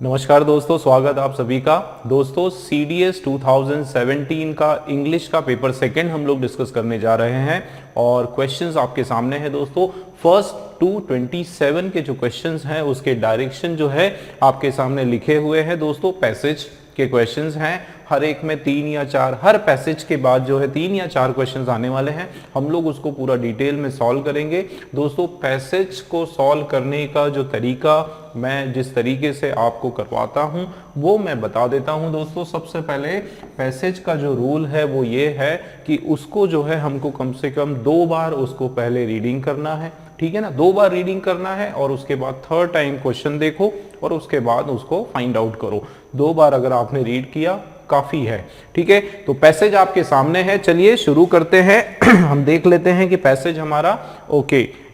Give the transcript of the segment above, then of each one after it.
नमस्कार दोस्तों, स्वागत आप सभी का। दोस्तों CDS 2017 का इंग्लिश का पेपर सेकंड हम लोग डिस्कस करने जा रहे हैं और क्वेश्चंस आपके सामने हैं दोस्तों। फर्स्ट टू 27 के जो क्वेश्चंस हैं उसके डायरेक्शन जो है आपके सामने लिखे हुए हैं दोस्तों। पैसेज के क्वेश्चंस हैं, हर एक में 3 या 4, हर पैसेज के बाद जो है 3 या 4 क्वेश्चंस आने वाले हैं। हम लोग उसको पूरा डिटेल में सॉल्व करेंगे दोस्तों। पैसेज को सॉल्व करने का जो तरीका मैं जिस तरीके से आपको करवाता हूं वो मैं बता देता हूं दोस्तों। सबसे पहले पैसेज का जो रूल है वो ये है कि उसको जो है हमको कम से कम 2 बार उसको पहले रीडिंग करना है, ठीक है ना। 2 बार रीडिंग करना है और उसके बाद थर्ड टाइम क्वेश्चन देखो और उसके बाद उसको फाइंड आउट करो। 2 बार अगर आपने रीड किया काफी है, ठीक है। तो पैसेज आपके सामने है, चलिए शुरू करते हैं। हम देख लेते हैं कि पैसेज हमारा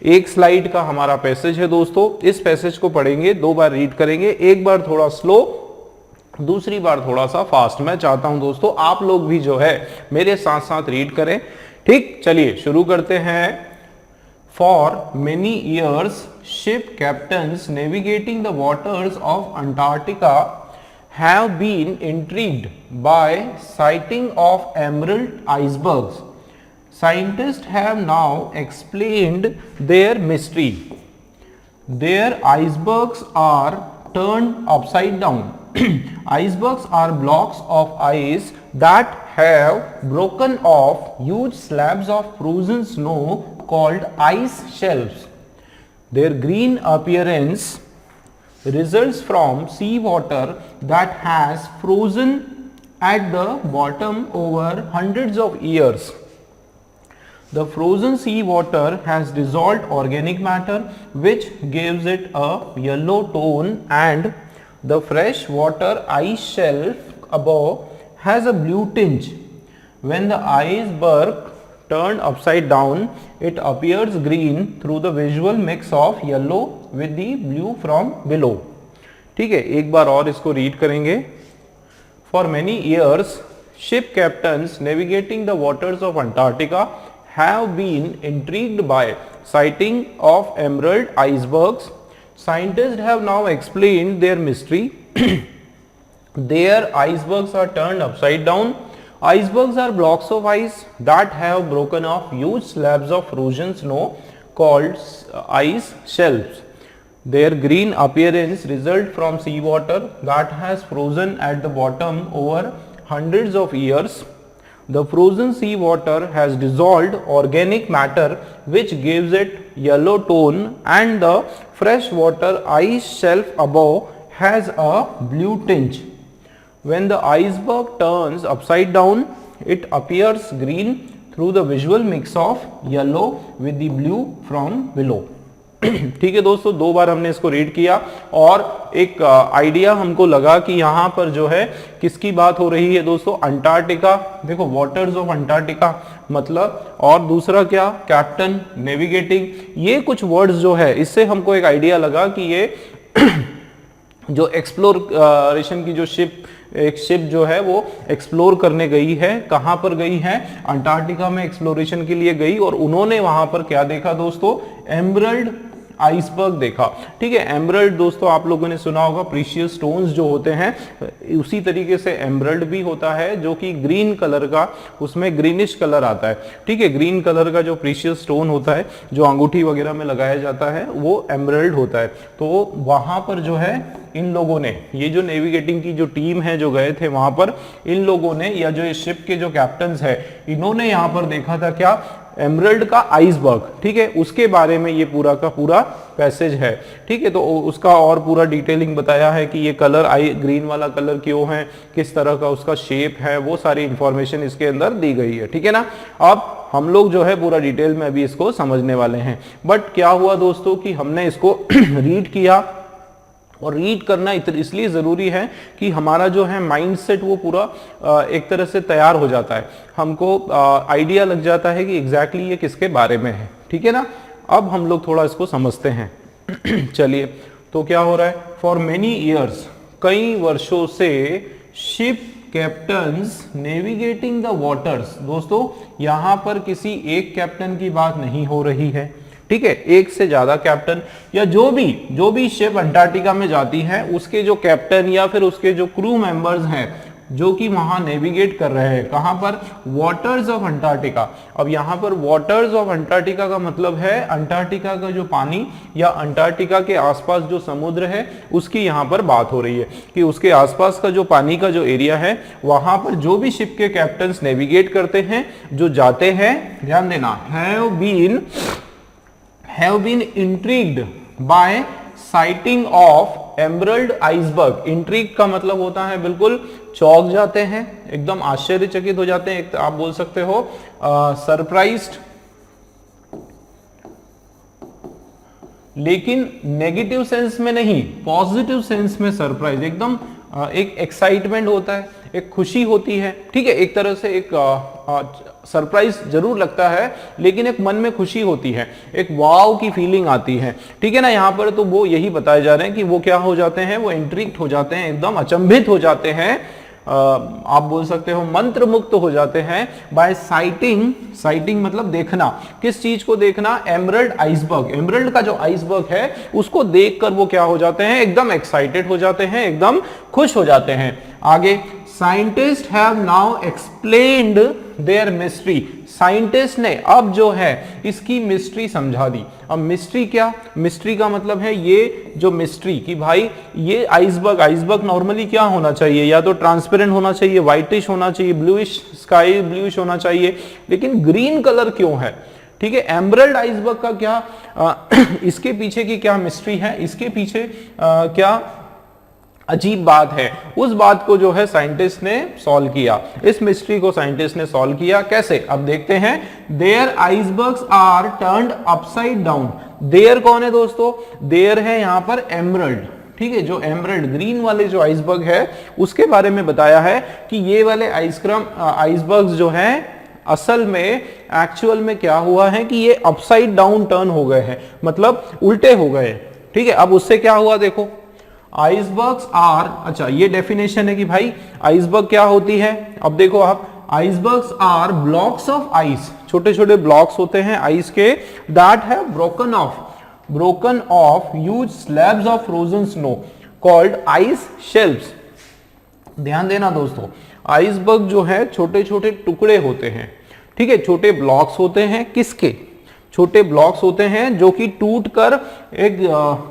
एक स्लाइड का हमारा पैसेज है दोस्तों। इस पैसेज को पढ़ेंगे, 2 बार रीड करेंगे, एक बार थोड़ा स्लो, दूसरी बार थोड़ा सा फास्ट। मैं चाहता हूं दोस्तों आप लोग भी जो है मेरे साथ साथ रीड करें, ठीक। चलिए शुरू करते हैं। For many years, ship captains navigating the waters of Antarctica have been intrigued by sighting of emerald icebergs. Scientists have now explained their mystery. Their icebergs are turned upside down. Icebergs are blocks of ice that have broken off huge slabs of frozen snow called ice shelves. Their green appearance results from seawater that has frozen at the bottom over hundreds of years. The frozen seawater has dissolved organic matter which gives it a yellow tone, and the fresh water ice shelf above has a blue tinge. When the iceberg turned upside down, it appears green through the visual mix of yellow with the blue from below. ठीक है, एक बार और इसको read करेंगे। For many years, ship captains navigating the waters of Antarctica have been intrigued by sighting of emerald icebergs. Scientists have now explained their mystery. Their icebergs are turned upside down. Icebergs are blocks of ice that have broken off huge slabs of frozen snow called ice shelves. Their green appearance results from seawater that has frozen at the bottom over hundreds of years. The frozen seawater has dissolved organic matter which gives it yellow tone, and the freshwater ice shelf above has a blue tinge. When the iceberg turns upside down, it appears green through the visual mix of yellow with the blue from below. ठीक है दोस्तों, 2 बार हमने इसको read किया और एक idea हमको लगा कि यहाँ पर जो है किसकी बात हो रही है दोस्तों, अंटार्कटिका। देखो वाटर्स ऑफ अंटार्कटिका मतलब, और दूसरा क्या, कैप्टन, नेविगेटिंग। ये कुछ वर्ड्स जो है इससे हमको एक आइडिया लगा कि ये जो एक्सप्लोरेशन की जो एक शिप जो है वो एक्सप्लोर करने गई है। कहां पर गई है, अंटार्कटिका में एक्सप्लोरेशन के लिए गई और उन्होंने वहां पर क्या देखा दोस्तों, एमरल्ड आइसबर्ग देखा। ठीक है, एमरल्ड दोस्तों आप लोगों ने सुना होगा, प्रीशियस स्टोन्स जो होते हैं, उसी तरीके से एमरल्ड भी होता है जो कि ग्रीन कलर का, उसमें ग्रीनिश कलर आता है। ठीक है, ग्रीन कलर का जो प्रीशियस स्टोन होता है जो अंगूठी वगैरह में लगाया जाता है वो एमरल्ड होता है। तो वहां पर जो है इन लोगों ने, ये जो नेविगेटिंग की जो टीम है जो गए थे वहां पर, इन लोगों ने या जो इस शिप के जो कैप्टन्स है इन्होंने यहां पर देखा था क्या, एमरल्ड का आइसबर्ग। ठीक है, उसके बारे में ये पूरा का पूरा पैसेज है। ठीक है, तो उसका और पूरा डिटेलिंग बताया है कि ये कलर ग्रीन वाला कलर क्यों है, किस तरह का उसका शेप है, वो सारी इंफॉर्मेशन इसके अंदर दी गई है। ठीक है ना, अब हम लोग जो है पूरा डिटेल में अभी इसको समझने वाले हैं। बट क्या हुआ दोस्तों कि हमने इसको रीड किया, और रीड करना इसलिए ज़रूरी है कि हमारा जो है माइंडसेट वो पूरा एक तरह से तैयार हो जाता है, हमको आइडिया लग जाता है कि एग्जैक्टली ये किसके बारे में है। ठीक है ना, अब हम लोग थोड़ा इसको समझते हैं। चलिए, तो क्या हो रहा है, फॉर मेनी ईयर्स, कई वर्षों से, ship captains navigating the waters. दोस्तों यहां पर किसी एक कैप्टन की बात नहीं हो रही है, ठीक है, एक से ज्यादा कैप्टन या जो भी शिप अंटार्कटिका में जाती है उसके जो कैप्टन या फिर उसके जो क्रू मेंबर्स हैं जो कि वहां नेविगेट कर रहे हैं, कहां पर, वाटर्स ऑफ अंटार्कटिका। अब यहां पर वाटर्स ऑफ अंटार्कटिका का मतलब है अंटार्कटिका का जो पानी या अंटार्कटिका के आसपास जो समुद्र है उसकी यहां पर बात हो रही है कि उसके आसपास का जो पानी का जो एरिया है वहां पर जो भी शिप के कैप्टन्स नेविगेट करते हैं, जो जाते हैं, ध्यान देना, have been intrigued by sighting of emerald iceberg. Intrigue का मतलब होता है बिल्कुल चौंक जाते हैं, एकदम आश्चर्यचकित हो जाते हैं, एक आप बोल सकते हो सरप्राइज्ड, लेकिन नेगेटिव सेंस में नहीं, पॉजिटिव सेंस में सरप्राइज, एकदम एक एक्साइटमेंट होता है, एक खुशी होती है, ठीक है, एक तरह से एक सरप्राइज जरूर लगता है लेकिन एक मन में खुशी होती है, एक वाव की फीलिंग आती है, ठीक है ना। यहाँ पर तो वो यही बताए जा रहे हैं कि वो क्या हो जाते हैं, वो इंट्रिग्ड हो जाते हैं, एकदम अचंभित हो जाते हैं, आप बोल सकते हो मंत्र मुक्त हो जाते हैं बाय साइटिंग मतलब देखना, किस चीज को देखना, एमरल्ड आइसबर्ग, एमरल्ड का जो आइसबर्ग है उसको देखकर वो क्या हो जाते हैं, एकदम एक्साइटेड हो जाते हैं, एकदम खुश हो जाते हैं। आगे, scientist have now explained their mystery, scientist ने अब जो है इसकी मिस्ट्री समझा दी। अब मिस्ट्री क्या, मिस्ट्री का मतलब है ये जो मिस्ट्री कि भाई ये आइसबर्ग नॉर्मली क्या होना चाहिए, या तो ट्रांसपेरेंट होना चाहिए, व्हाइटिश होना चाहिए, ब्लूइश, स्काई ब्लूइश होना चाहिए, लेकिन ग्रीन कलर क्यों है, ठीक है। एमरल्ड आइसबर्ग का क्या इसके पीछे की क्या मिस्ट्री है, इसके पीछे क्या अजीब बात है, उस बात को जो है साइंटिस्ट ने सॉल्व किया, इस मिस्ट्री को साइंटिस्ट ने सॉल्व किया। कैसे, अब देखते हैं। Their icebergs are turned upside down, their कौन है दोस्तों, देयर है यहां पर एमरल्ड, ठीक है, जो एमरल्ड ग्रीन वाले जो आइसबर्ग है उसके बारे में बताया है कि ये वाले आइसबर्ग्स जो है असल में एक्चुअल में क्या हुआ है कि ये अपसाइड डाउन टर्न हो गए हैं, मतलब उल्टे हो गए, ठीक है। अब उससे क्या हुआ देखो, आइसबर्ग्स आर, अच्छा ये डेफिनेशन है कि भाई आइसबर्ग क्या होती है। अब देखो आप, icebergs are blocks of ice, छोटे छोटे ब्लॉक्स होते हैं आइस के, that have broken off huge slabs of frozen snow called ice shelves. ध्यान देना दोस्तों, आइसबर्ग जो है छोटे छोटे टुकड़े होते हैं, ठीक है, छोटे ब्लॉक्स होते हैं, किसके, छोटे ब्लॉक्स होते हैं जो कि टूटकर एक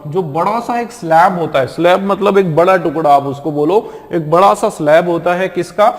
जो बड़ा सा एक स्लैब होता है, स्लैब मतलब एक बड़ा टुकड़ा, आप उसको बोलो, एक बड़ा सा स्लैब होता है किसका,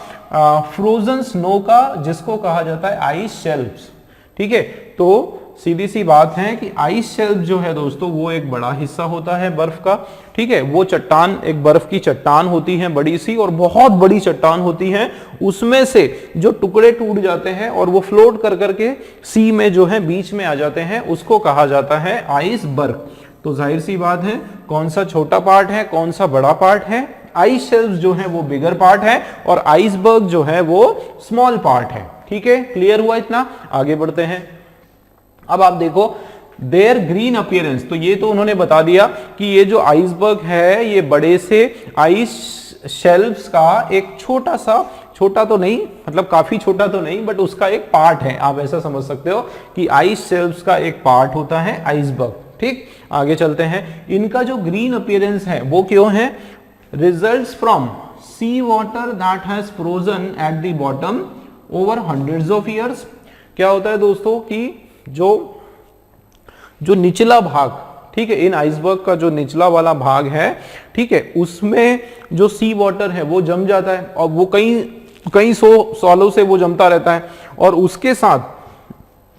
फ्रोजन स्नो का, जिसको कहा जाता है आइस शेल्व्स, ठीक है। तो सीधी सी बात है कि आइस शेल्फ जो है दोस्तों वो एक बड़ा हिस्सा होता है बर्फ का, ठीक है, वो चट्टान, एक बर्फ की चट्टान होती है बड़ी सी, और बहुत बड़ी चट्टान होती है, उसमें से जो टुकड़े टूट जाते हैं और वो फ्लोट कर करके सी में जो है बीच में आ जाते हैं, उसको कहा जाता है आइसबर्ग। तो जाहिर सी बात है, कौन सा छोटा पार्ट है, कौन सा बड़ा पार्ट है, आइस शेल्फ जो है वो बिगर पार्ट है और आइसबर्ग जो है वो स्मॉल पार्ट है, ठीक है। क्लियर हुआ इतना, आगे बढ़ते हैं। अब आप देखो, देयर ग्रीन अपीयरेंस, तो ये तो उन्होंने बता दिया कि ये जो आइसबर्ग है ये बड़े से आइस शेल्व्स का एक छोटा सा, छोटा तो नहीं मतलब काफी छोटा तो नहीं, बट उसका एक पार्ट है, आप ऐसा समझ सकते हो कि आइस शेल्व्स का एक पार्ट होता है आइसबर्ग, ठीक। आगे चलते हैं, इनका जो ग्रीन अपीयरेंस है वो क्यों है, results from sea water that has frozen at the bottom over hundreds of years. क्या होता है दोस्तों कि जो निचला भाग, ठीक है, इन आइसबर्ग का जो निचला वाला भाग है, ठीक है, उसमें जो सी वाटर है वो जम जाता है और वो कई सौ सालों से वो जमता रहता है, और उसके साथ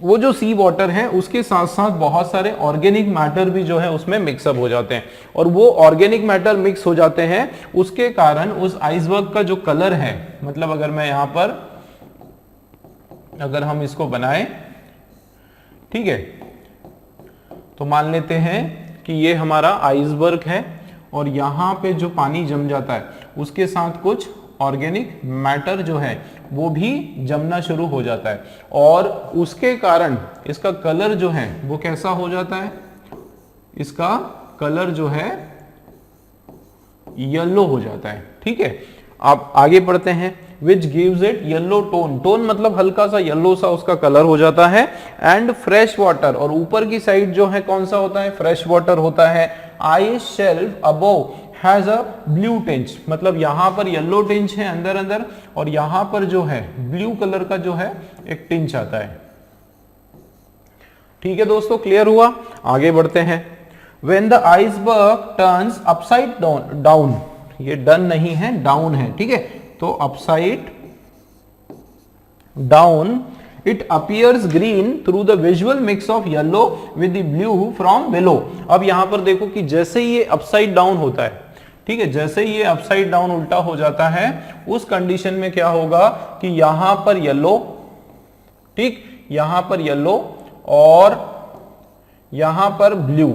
वो जो सी वाटर है उसके साथ साथ बहुत सारे ऑर्गेनिक मैटर भी जो है उसमें मिक्सअप हो जाते हैं, और वो ऑर्गेनिक मैटर मिक्स हो जाते हैं, उसके कारण उस आइसबर्ग का जो कलर है, मतलब अगर मैं यहां पर, अगर हम इसको बनाएं, ठीक है, तो मान लेते हैं कि ये हमारा आइसबर्ग है और यहां पे जो पानी जम जाता है उसके साथ कुछ ऑर्गेनिक मैटर जो है वो भी जमना शुरू हो जाता है, और उसके कारण इसका कलर जो है वो कैसा हो जाता है, इसका कलर जो है येलो हो जाता है, ठीक है। अब आगे बढ़ते हैं, which gives it yellow tone, tone मतलब हल्का सा येलो सा उसका कलर हो जाता है, एंड फ्रेश वाटर, और ऊपर की साइड जो है कौन सा होता है, फ्रेश वाटर होता है। Ice shelf above has a blue tinge, मतलब यहां पर येलो टिंच है अंदर अंदर, और यहां पर जो है ब्लू कलर का जो है एक टिंच आता है। ठीक है दोस्तों, क्लियर हुआ? आगे बढ़ते हैं। When the iceberg turns upside down, ये डन नहीं है, डाउन है, ठीक है, तो upside down, it appears green through the visual mix of yellow with the blue from below। अब यहां पर देखो कि जैसे ही ये अपसाइड डाउन होता है, ठीक है, जैसे ही ये अपसाइड डाउन उल्टा हो जाता है, उस कंडीशन में क्या होगा कि यहां पर येलो, ठीक, यहां पर येलो और यहां पर ब्लू,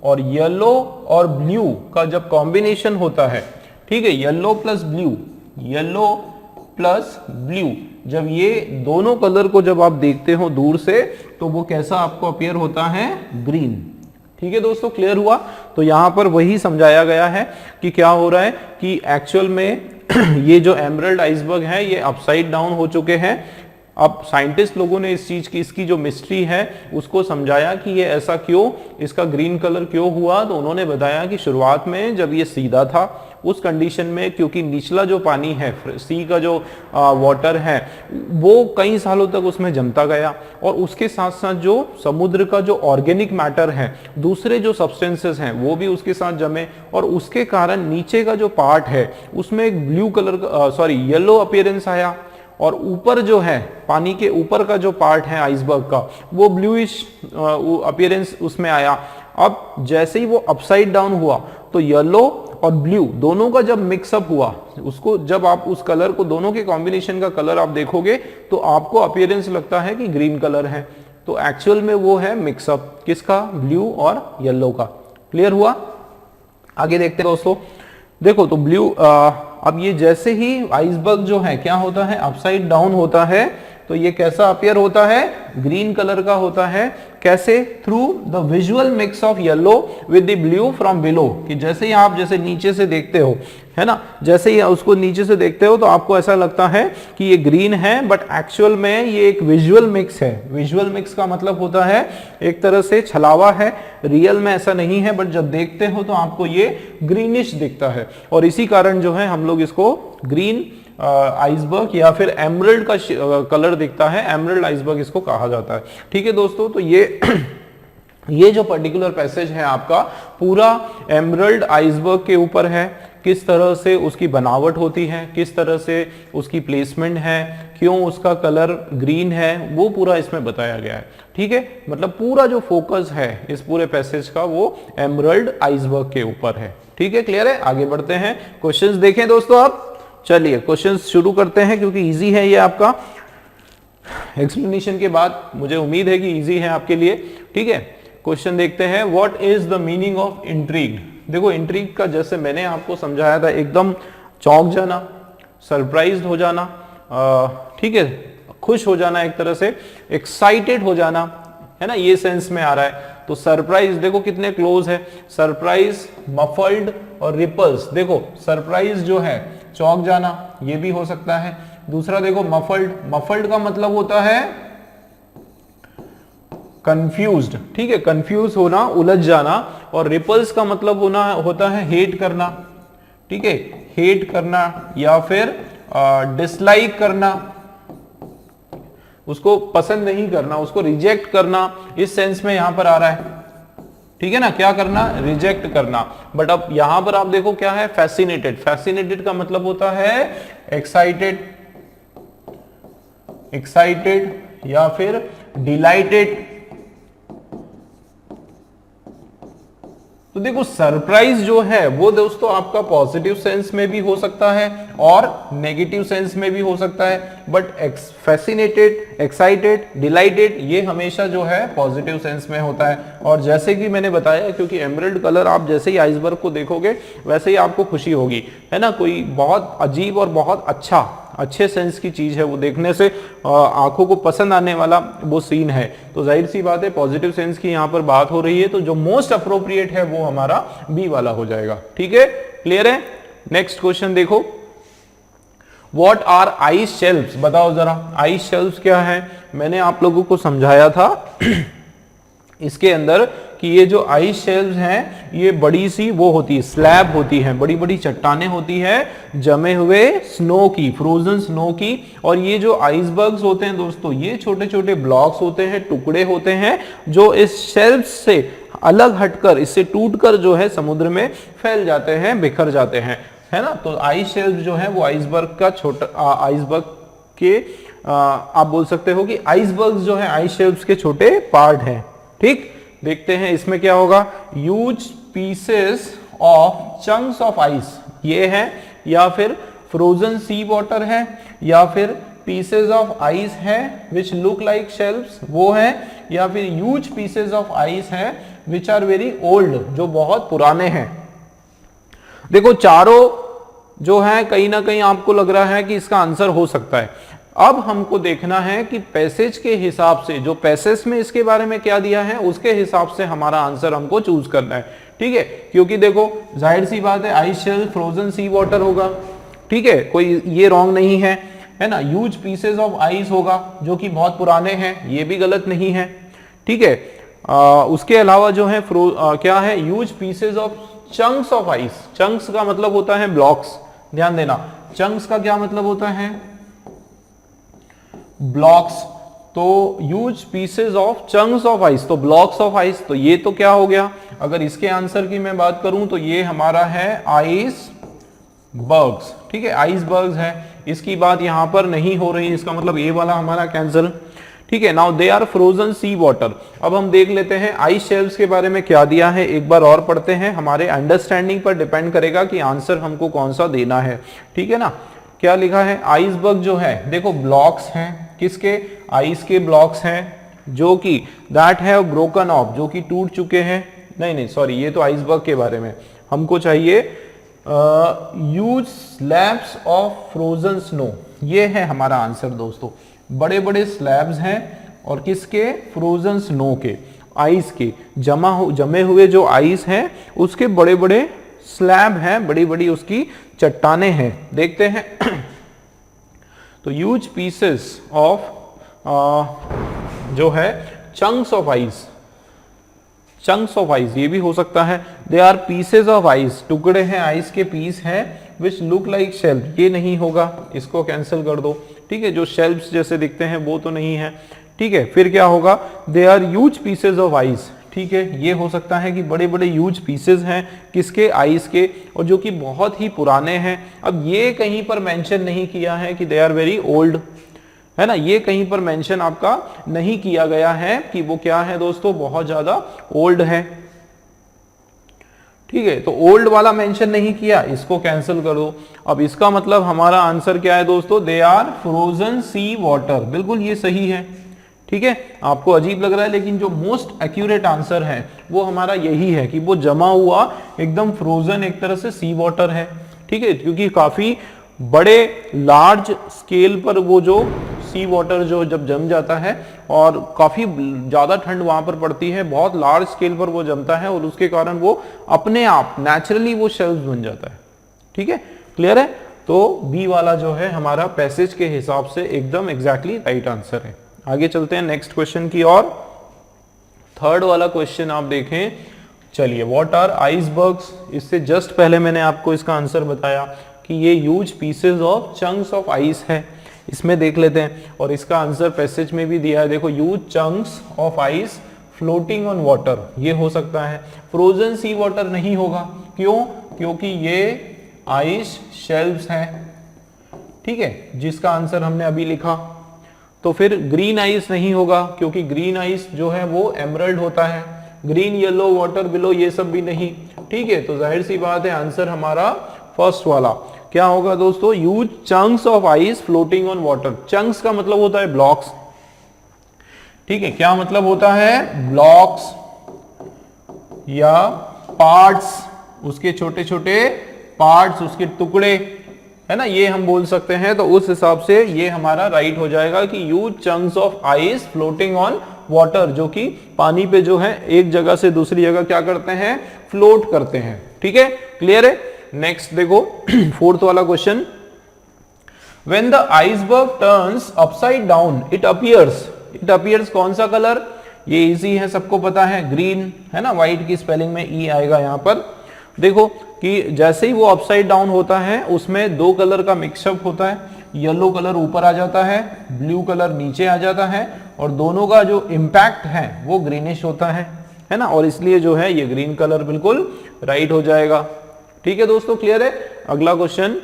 और येलो और ब्लू का जब कॉम्बिनेशन होता है, ठीक है, yellow plus blue, yellow plus blue, जब ये दोनों कलर को जब आप देखते हो दूर से, तो वो कैसा आपको अपीयर होता है, ग्रीन। ठीक है दोस्तों, क्लियर हुआ? तो यहां पर वही समझाया गया है कि क्या हो रहा है कि एक्चुअल में ये जो एमरल्ड आइसबर्ग है ये अपसाइड डाउन हो चुके हैं। अब साइंटिस्ट लोगों ने इस चीज की, इसकी जो मिस्ट्री है उसको समझाया कि ये ऐसा क्यों, इसका ग्रीन कलर क्यों हुआ। तो उन्होंने बताया कि शुरुआत में जब ये सीधा था, उस कंडीशन में क्योंकि निचला जो पानी है, सी का जो वाटर है, वो कई सालों तक उसमें जमता गया, और उसके साथ साथ जो समुद्र का जो ऑर्गेनिक मैटर है, दूसरे जो सब्सटेंसेस हैं, वो भी उसके साथ जमे, और उसके कारण नीचे का जो पार्ट है उसमें एक ब्लू कलर का, येलो अपीयरेंस आया, और ऊपर जो है पानी के ऊपर का जो पार्ट है आइसबर्ग का, वो ब्लूइश अपीयरेंस उसमें आया। अब जैसे ही वो अपसाइड डाउन हुआ, तो येलो और ब्लू दोनों का जब मिक्सअप हुआ, उसको जब आप उस कलर को, दोनों के कॉम्बिनेशन का कलर आप देखोगे, तो आपको अपीयरेंस लगता है कि ग्रीन कलर है। तो एक्चुअल में वो है मिक्सअप किसका, ब्लू और येलो का। क्लियर हुआ? आगे देखते हैं दोस्तों। देखो तो ब्लू, अब ये जैसे ही आइसबर्ग जो है क्या होता है, अपसाइड डाउन होता है, तो ये कैसा अपीयर होता है, ग्रीन कलर का होता है। कैसे? Through the visual mix of yellow with the blue from below, कि जैसे ही आप जैसे नीचे से देखते हो, है ना, जैसे ही उसको नीचे से देखते हो तो आपको ऐसा लगता है कि ये ग्रीन है, बट एक्चुअल में ये एक विजुअल मिक्स है। विजुअल मिक्स का मतलब होता है एक तरह से छलावा है, रियल में ऐसा नहीं है, बट जब देखते हो तो आपको ये ग्रीनिश दिखता है, और इसी कारण जो है हम लोग इसको ग्रीन आइसबर्ग या फिर एमरल्ड का कलर दिखता है, एमरल्ड आइसबर्ग इसको कहा जाता है। ठीक है दोस्तों, तो ये जो पर्टिकुलर पैसेज है आपका पूरा एमरल्ड आइसबर्ग के ऊपर है, किस तरह से उसकी बनावट होती है, किस तरह से उसकी प्लेसमेंट है, क्यों उसका कलर ग्रीन है, वो पूरा इसमें बताया गया है। ठीक है, मतलब पूरा जो फोकस है इस पूरे पैसेज का वो एमरल्ड आइसबर्ग के ऊपर है। ठीक है, क्लियर है? आगे बढ़ते हैं, क्वेश्चंस देखें दोस्तों। आप चलिए क्वेश्चंस शुरू करते हैं, क्योंकि इजी है ये आपका। एक्सप्लेनेशन के बाद मुझे उम्मीद है कि इजी है आपके लिए। ठीक है, क्वेश्चन देखते हैं। What is the meaning of intrigue? देखो इंट्रीग का जैसे मैंने आपको समझाया था, एकदम चौंक जाना, सरप्राइज्ड हो जाना, ठीक है, खुश हो जाना, एक तरह से एक्साइटेड हो जाना, है ना, ये सेंस में आ रहा है। तो सरप्राइज देखो कितने क्लोज है, सरप्राइज, मफल्ड और रिपल्स। देखो सरप्राइज जो है चौंक जाना, ये भी हो सकता है। दूसरा देखो मफल्ड, मफल्ड का मतलब होता है कंफ्यूज्ड, ठीक है, कंफ्यूज होना, उलझ जाना। और रिपल्स का मतलब होता है हेट करना, ठीक है, हेट करना या फिर डिसलाइक करना, उसको पसंद नहीं करना, उसको रिजेक्ट करना, इस सेंस में यहां पर आ रहा है। ठीक है ना, क्या करना, रिजेक्ट करना। बट अब यहां पर आप देखो क्या है, फैसिनेटेड। फैसिनेटेड का मतलब होता है एक्साइटेड, एक्साइटेड या फिर डिलाइटेड। तो देखो सरप्राइज जो है वो दोस्तों आपका पॉजिटिव सेंस में भी हो सकता है और नेगेटिव सेंस में भी हो सकता है, बट फैसिनेटेड, एक्साइटेड, डिलाइटेड ये हमेशा जो है पॉजिटिव सेंस में होता है। और जैसे कि मैंने बताया, क्योंकि एमरल्ड कलर आप जैसे ही आइसबर्ग को देखोगे वैसे ही आपको खुशी होगी, है ना, कोई बहुत अजीब और बहुत अच्छे सेंस की चीज है, वो देखने से आंखों को पसंद आने वाला वो सीन है। तो जाहिर सी बात है पॉजिटिव सेंस की यहाँ पर बात हो रही है, तो जो मोस्ट अप्रोप्रिएट है वो हमारा बी वाला हो जाएगा। ठीक है, क्लियर है? नेक्स्ट क्वेश्चन देखो। व्हाट आर आइस शेल्फ्स, बताओ जरा आइस शेल्फ्स क्या है। मैंने आप लोगों को समझाया था इसके अंदर कि ये जो आइस शेल्व्स हैं ये बड़ी सी वो होती है, स्लैब होती है, बड़ी बड़ी चट्टानें होती है जमे हुए स्नो की, फ्रोजन स्नो की। और ये जो आइसबर्ग्स होते हैं दोस्तों, ये छोटे छोटे ब्लॉक्स होते हैं, टुकड़े होते हैं जो इस शेल्व्स से अलग हटकर, इससे टूटकर जो है समुद्र में फैल जाते हैं, बिखर जाते हैं, है ना। तो आइस शेल्व्स जो है वो आइसबर्ग का छोटा, आइसबर्ग के आप बोल सकते हो कि आइसबर्ग्स जो है आइस शेल्व्स के छोटे पार्ट हैं। ठीक, देखते हैं इसमें क्या होगा। Huge pieces of chunks of ice, ये है, या फिर फ्रोजन सी वाटर है, या फिर पीसेस ऑफ आइस है विच लुक लाइक शेल्व्स वो है, या फिर ह्यूज पीसेस ऑफ आइस है विच आर वेरी ओल्ड, जो बहुत पुराने हैं। देखो चारों जो है कहीं ना कहीं आपको लग रहा है कि इसका आंसर हो सकता है। अब हमको देखना है कि पैसेज के हिसाब से, जो पैसेज में इसके बारे में क्या दिया है उसके हिसाब से हमारा आंसर हमको चूज करना है। ठीक है, क्योंकि देखो जाहिर सी बात है ice shell frozen sea water होगा, ठीक है, कोई ये रॉन्ग नहीं है ना। ह्यूज पीसेस ऑफ आइस होगा जो कि बहुत पुराने हैं, ये भी गलत नहीं है। ठीक है, उसके अलावा जो है क्या है, huge pieces of chunks of ice, chunks का मतलब होता है ब्लॉक्स, ध्यान देना, चंक्स का क्या मतलब होता है, ब्लॉक्स। तो huge pieces of chunks of ice, तो ब्लॉक्स ऑफ आइस, तो ये तो क्या हो गया, अगर इसके आंसर की मैं बात करूं तो ये हमारा है आइस बर्ग्स। ठीक है, आइस बर्ग्स है, इसकी बात यहां पर नहीं हो रही, इसका मतलब ये वाला हमारा कैंसिल। ठीक है, now they are frozen sea water. अब हम देख लेते हैं आइस शेल्व्स के बारे में क्या दिया है, एक बार और पढ़ते हैं, हमारे अंडरस्टैंडिंग पर डिपेंड करेगा कि आंसर हमको कौन सा देना है। ठीक है ना, क्या लिखा है, आइसबर्ग जो है देखो ब्लॉक्स हैं, किसके, आइस के ब्लॉक्स हैं जो कि दैट हैव ब्रोकन ऑफ, जो कि टूट चुके हैं, नहीं सॉरी, ये तो आइसबर्ग के बारे में, हमको चाहिए huge slabs of frozen snow, ये है हमारा आंसर दोस्तों। बड़े बड़े स्लैब्स हैं और किसके, फ्रोजन स्नो के, आइस के, जमे हुए जो आइस हैं उसके बड़े बड़े स्लैब हैं, बड़ी बड़ी उसकी चट्टाने हैं। देखते हैं तो ह्यूज पीसेस ऑफ जो है chunks of ice, chunks of ice ये भी हो सकता है, they are pieces of ice, टुकड़े हैं, आइस के पीस हैं, विच लुक लाइक शेल्फ, ये नहीं होगा, इसको कैंसिल कर दो। ठीक है, जो शेल्फ्स जैसे दिखते हैं वो तो नहीं है। ठीक है, फिर क्या होगा, they are huge pieces of ice. ठीक है, ये हो सकता है कि बड़े बड़े ह्यूज पीसेस हैं किसके, आइस के, और जो कि बहुत ही पुराने हैं। अब ये कहीं पर मेंशन नहीं किया है कि दे आर वेरी ओल्ड, है ना, ये कहीं पर मेंशन आपका नहीं किया गया है कि वो क्या है दोस्तों, बहुत ज्यादा ओल्ड है। ठीक है, तो ओल्ड वाला मेंशन नहीं किया, इसको कैंसिल कर दो। अब इसका मतलब हमारा आंसर क्या है दोस्तों, they are frozen sea water, बिल्कुल ये सही है। ठीक है, आपको अजीब लग रहा है लेकिन जो मोस्ट एक्यूरेट आंसर है वो हमारा यही है कि वो जमा हुआ एकदम फ्रोजन एक तरह से सी वाटर है। ठीक है, क्योंकि काफी बड़े लार्ज स्केल पर वो जो सी वाटर जो जब जम जाता है और काफी ज्यादा ठंड वहां पर पड़ती है, बहुत लार्ज स्केल पर वो जमता है और उसके कारण वो अपने आप नेचुरली वो शेल्व्स बन जाता है। ठीक है, क्लियर है। तो बी वाला जो है हमारा पैसेज के हिसाब से एकदम एग्जैक्टली राइट आंसर है। आगे चलते हैं नेक्स्ट क्वेश्चन की ओर। थर्ड वाला क्वेश्चन आप देखें, चलिए, व्हाट आर आइसबर्ग्स, इससे जस्ट पहले मैंने आपको इसका आंसर बताया कि ये huge pieces of chunks of ice है। इसमें देख लेते हैं, और इसका आंसर पैसेज में भी दिया है, देखो, huge chunks of ice floating on water, ये हो सकता है। फ्रोजन सी वाटर नहीं होगा, क्यों, क्योंकि ये आइस शेल्व्स हैं। ठीक है, जिसका आंसर हमने अभी लिखा। तो फिर ग्रीन आइस नहीं होगा, क्योंकि ग्रीन आइस जो है वो एमरल्ड होता है। ग्रीन येलो वाटर बिलो ये सब भी नहीं। ठीक है, तो जाहिर सी बात है आंसर हमारा फर्स्ट वाला क्या होगा दोस्तों, huge chunks of ice floating on water. Chunks का मतलब होता है ब्लॉक्स। ठीक है, क्या मतलब होता है, ब्लॉक्स या पार्ट्स, उसके छोटे छोटे पार्ट्स, उसके टुकड़े, है ना, ये हम बोल सकते हैं। तो उस हिसाब से ये हमारा राइट हो जाएगा कि huge chunks of ice floating on water, जो कि पानी पे जो है एक जगह से दूसरी जगह क्या करते हैं, फ्लोट करते हैं। ठीक है, क्लियर है। नेक्स्ट देखो फोर्थ वाला question, when the iceberg turns upside down it appears कौन सा कलर? ये इजी है, सबको पता है, ग्रीन है ना, व्हाइट की स्पेलिंग में ई आएगा यहां पर। देखो कि जैसे ही वो अपसाइड डाउन होता है उसमें दो कलर का मिक्सअप होता है, येलो कलर ऊपर आ जाता है, ब्लू कलर नीचे आ जाता है, और दोनों का जो इम्पैक्ट है वो ग्रीनिश होता है ना, और इसलिए जो है ये ग्रीन कलर बिल्कुल राइट हो जाएगा। ठीक है दोस्तों, क्लियर है? अगला क्वेश्चन,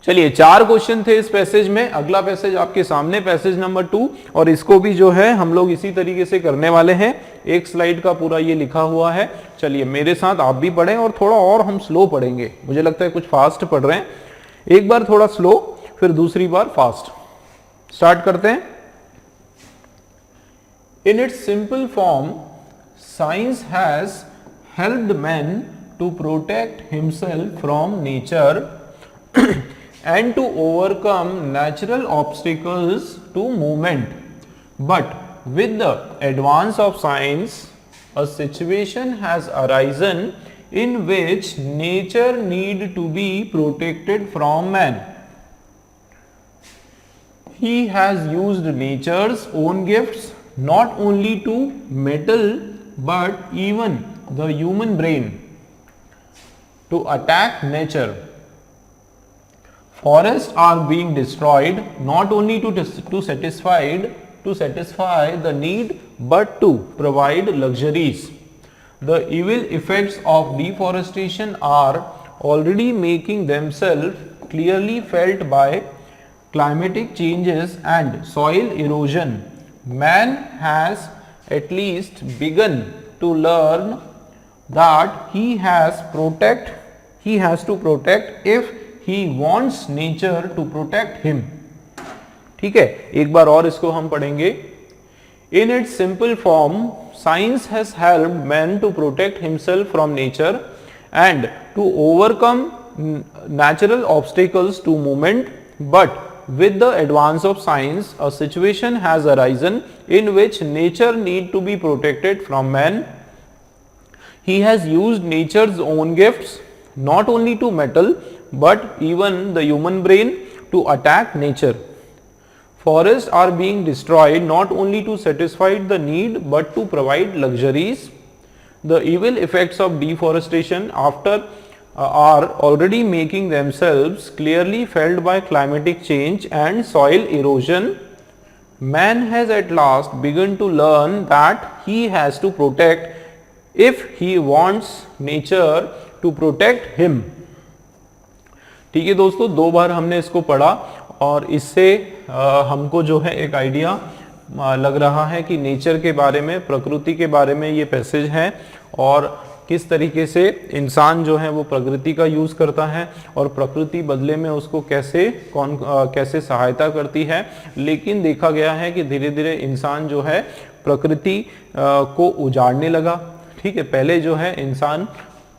चलिए 4 क्वेश्चन थे इस पैसेज में। अगला पैसेज आपके सामने, पैसेज नंबर 2, और इसको भी जो है हम लोग इसी तरीके से करने वाले हैं। एक स्लाइड का पूरा ये लिखा हुआ है। चलिए मेरे साथ आप भी पढ़ें, और थोड़ा और हम स्लो पढ़ेंगे, मुझे लगता है कुछ फास्ट पढ़ रहे हैं। एक बार थोड़ा स्लो, फिर दूसरी बार फास्ट। स्टार्ट करते हैं। In its simple form, science has helped man to protect himself from nature and to overcome natural obstacles to movement. But with the advance of science, a situation has arisen in which nature need to be protected from man. He has used nature's own gifts not only to metal but even the human brain to attack nature. Forests are being destroyed not only to satisfy the need but to provide luxuries. The evil effects of deforestation are already making themselves clearly felt by climatic changes and soil erosion. Man has at least begun to learn that he has to protect if he wants nature to protect him. ठीक है, एक बार और इसको हम पढ़ेंगे। In its simple form, science has helped man to protect himself from nature and to overcome natural obstacles to movement. But with the advance of science, a situation has arisen in which nature need to be protected from man. He has used nature's own gifts not only to metal but even the human brain to attack nature. Forests are being destroyed not only to satisfy the need but to provide luxuries. The evil effects of deforestation are already making themselves clearly felt by climatic change and soil erosion. Man has at last begun to learn that he has to protect if he wants nature to protect him. ठीक है दोस्तों, 2 बार हमने इसको पढ़ा और इससे हमको जो है एक आइडिया लग रहा है कि नेचर के बारे में, प्रकृति के बारे में ये पैसेज है, और किस तरीके से इंसान जो है वो प्रकृति का यूज करता है और प्रकृति बदले में उसको कैसे सहायता करती है। लेकिन देखा गया है कि धीरे धीरे इंसान जो है प्रकृति को उजाड़ने लगा। ठीक है, पहले जो है इंसान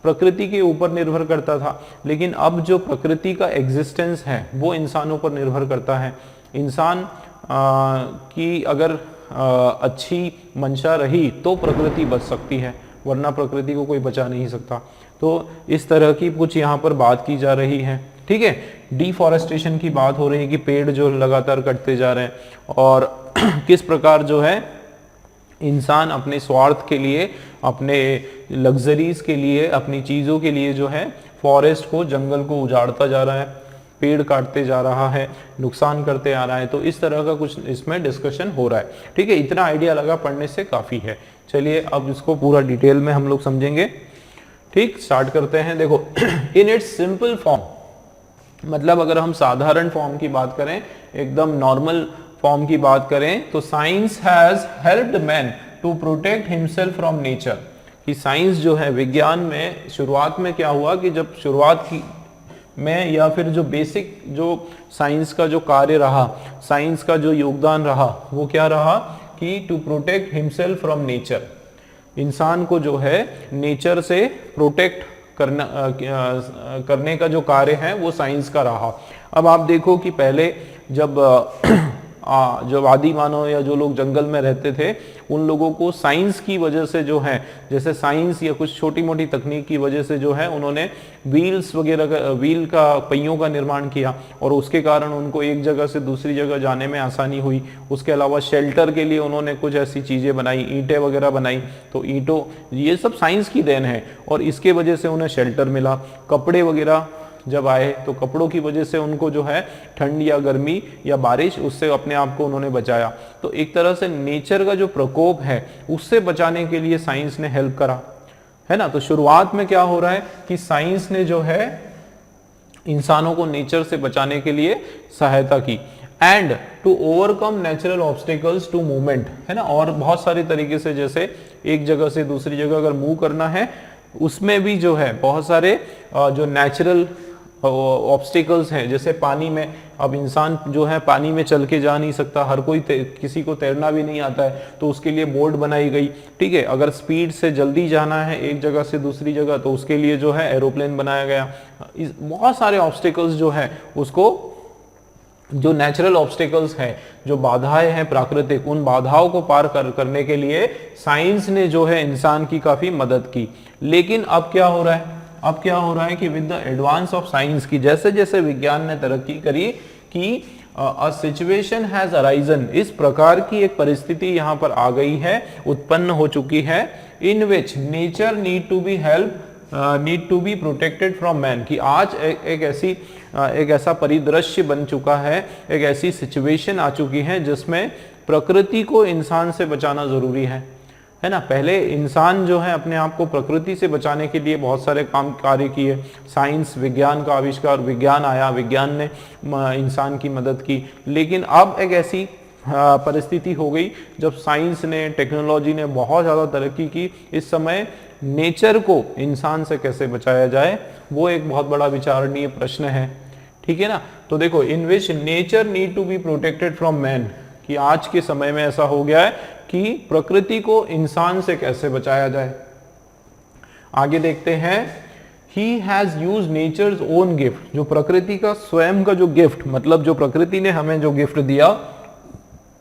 प्रकृति के ऊपर निर्भर करता था, लेकिन अब जो प्रकृति का एग्जिस्टेंस है वो इंसानों पर निर्भर करता है। इंसान की अगर अच्छी मंशा रही तो प्रकृति बच सकती है, वरना प्रकृति को कोई बचा नहीं सकता। तो इस तरह की कुछ यहाँ पर बात की जा रही है। ठीक है, डिफॉरेस्टेशन की बात हो रही है कि पेड़ जो लगातार कटते जा रहे हैं और किस प्रकार जो है इंसान अपने स्वार्थ के लिए, अपने लग्जरीज के लिए, अपनी चीज़ों के लिए जो है फॉरेस्ट को, जंगल को उजाड़ता जा रहा है, पेड़ काटते जा रहा है, नुकसान करते आ रहा है। तो इस तरह का कुछ इसमें डिस्कशन हो रहा है। ठीक है, इतना आइडिया लगा, पढ़ने से काफ़ी है। चलिए अब इसको पूरा डिटेल में हम लोग समझेंगे। ठीक, स्टार्ट करते हैं। देखो, इन इट्स सिंपल फॉर्म, मतलब अगर हम साधारण फॉर्म की बात करें, एकदम नॉर्मल फॉर्म की बात करें, तो science has helped man to protect himself from nature. कि साइंस जो है, विज्ञान में शुरुआत में क्या हुआ कि जब शुरुआत की में, या फिर जो बेसिक जो साइंस का जो कार्य रहा, साइंस का जो योगदान रहा, वो क्या रहा कि to protect himself from nature. इंसान को जो है नेचर से प्रोटेक्ट करने का जो कार्य है वो साइंस का रहा। अब आप देखो कि पहले जब जो आदि मानव या जो लोग जंगल में रहते थे उन लोगों को साइंस की वजह से जो है, जैसे साइंस या कुछ छोटी मोटी तकनीक की वजह से जो है उन्होंने व्हील्स वगैरह का, व्हील का पहियों का निर्माण किया और उसके कारण उनको एक जगह से दूसरी जगह जाने में आसानी हुई। उसके अलावा शेल्टर के लिए उन्होंने कुछ ऐसी चीजें बनाई, ईंटें वगैरह बनाई, तो ईंटों, ये सब साइंस की देन है और इसके वजह से उन्हें शेल्टर मिला। कपड़े वगैरह जब आए तो कपड़ों की वजह से उनको जो है ठंड या गर्मी या बारिश, उससे अपने आप को उन्होंने बचाया। तो एक तरह से नेचर का जो प्रकोप है उससे बचाने के लिए साइंस ने हेल्प करा, है ना। तो शुरुआत में क्या हो रहा है कि साइंस ने जो है इंसानों को नेचर से बचाने के लिए सहायता की। And to overcome natural obstacles to movement, है ना, और बहुत सारे तरीके से, जैसे एक जगह से दूसरी जगह अगर मूव करना है उसमें भी जो है बहुत सारे जो नेचुरल ऑब्स्टिकल्स हैं, जैसे पानी में, अब इंसान जो है पानी में चल के जा नहीं सकता, हर कोई किसी को तैरना भी नहीं आता है, तो उसके लिए बोट बनाई गई, ठीक है। अगर स्पीड से जल्दी जाना है एक जगह से दूसरी जगह तो उसके लिए जो है एरोप्लेन बनाया गया। बहुत सारे ऑब्स्टिकल्स जो है उसको, जो नेचुरल ऑब्स्टिकल्स हैं, जो बाधाएं हैं प्राकृतिक, उन बाधाओं को पार करने के लिए साइंस ने जो है इंसान की काफी मदद की। लेकिन अब क्या हो रहा है, अब क्या हो रहा है कि with the advance of science की, जैसे जैसे विज्ञान ने तरक्की करी कि अ सिचुएशन हैज अराइजन, इस प्रकार की एक परिस्थिति यहाँ पर आ गई है, उत्पन्न हो चुकी है, in which nature need to be help, need to be protected from man, कि आज एक ऐसा परिदृश्य बन चुका है, एक ऐसी सिचुएशन आ चुकी है जिसमें प्रकृति को इंसान से बचाना जरूरी है ना। पहले इंसान जो है अपने आप को प्रकृति से बचाने के लिए बहुत सारे काम कार्य किए, साइंस, विज्ञान का आविष्कार, विज्ञान आया, विज्ञान ने इंसान की मदद की। लेकिन अब एक ऐसी परिस्थिति हो गई जब साइंस ने, टेक्नोलॉजी ने बहुत ज़्यादा तरक्की की, इस समय नेचर को इंसान से कैसे बचाया जाए वो एक बहुत बड़ा विचारणीय प्रश्न है, ठीक है ना। तो देखो, in which nature need to be protected from man, कि आज के समय में ऐसा हो गया है कि प्रकृति को इंसान से कैसे बचाया जाए। आगे देखते हैं, he has used nature's own gift, जो प्रकृति का स्वयं का जो गिफ्ट, मतलब जो प्रकृति ने हमें जो गिफ्ट दिया,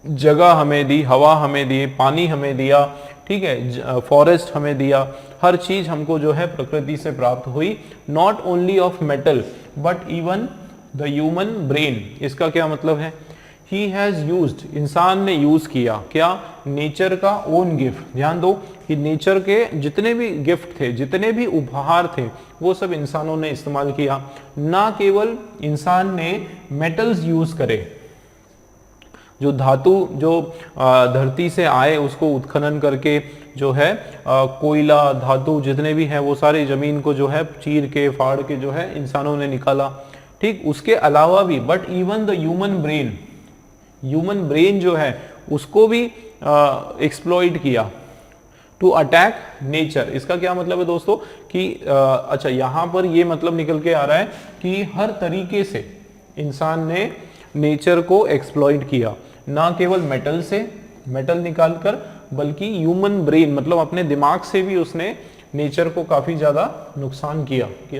जगह हमें दी, हवा हमें दी, पानी हमें दिया, ठीक है, फॉरेस्ट हमें दिया, हर चीज हमको जो है प्रकृति से प्राप्त हुई। Not only of metal but even the human brain. इसका क्या मतलब है, ही हैज यूज्ड, इंसान ने यूज किया क्या, नेचर का ओन गिफ्ट। ध्यान दो कि नेचर के जितने भी गिफ्ट थे, जितने भी उपहार थे, वो सब इंसानों ने इस्तेमाल किया। ना केवल इंसान ने मेटल्स यूज करे, जो धातु जो धरती से आए उसको उत्खनन करके जो है कोयला, धातु जितने भी हैं वो सारे जमीन को जो है चीर के, फाड़ के जो है इंसानों ने निकाला, ठीक। उसके अलावा भी, but even the human brain, human brain जो है उसको भी एक्सप्लॉइट किया टू अटैक नेचर। इसका क्या मतलब है दोस्तों कि अच्छा, यहां पर ये मतलब निकल के आ रहा है कि हर तरीके से इंसान ने नेचर को एक्सप्लॉइट किया, ना केवल मेटल से, मेटल निकालकर, बल्कि ह्यूमन ब्रेन, मतलब अपने दिमाग से भी उसने नेचर को काफी ज्यादा नुकसान किया, कि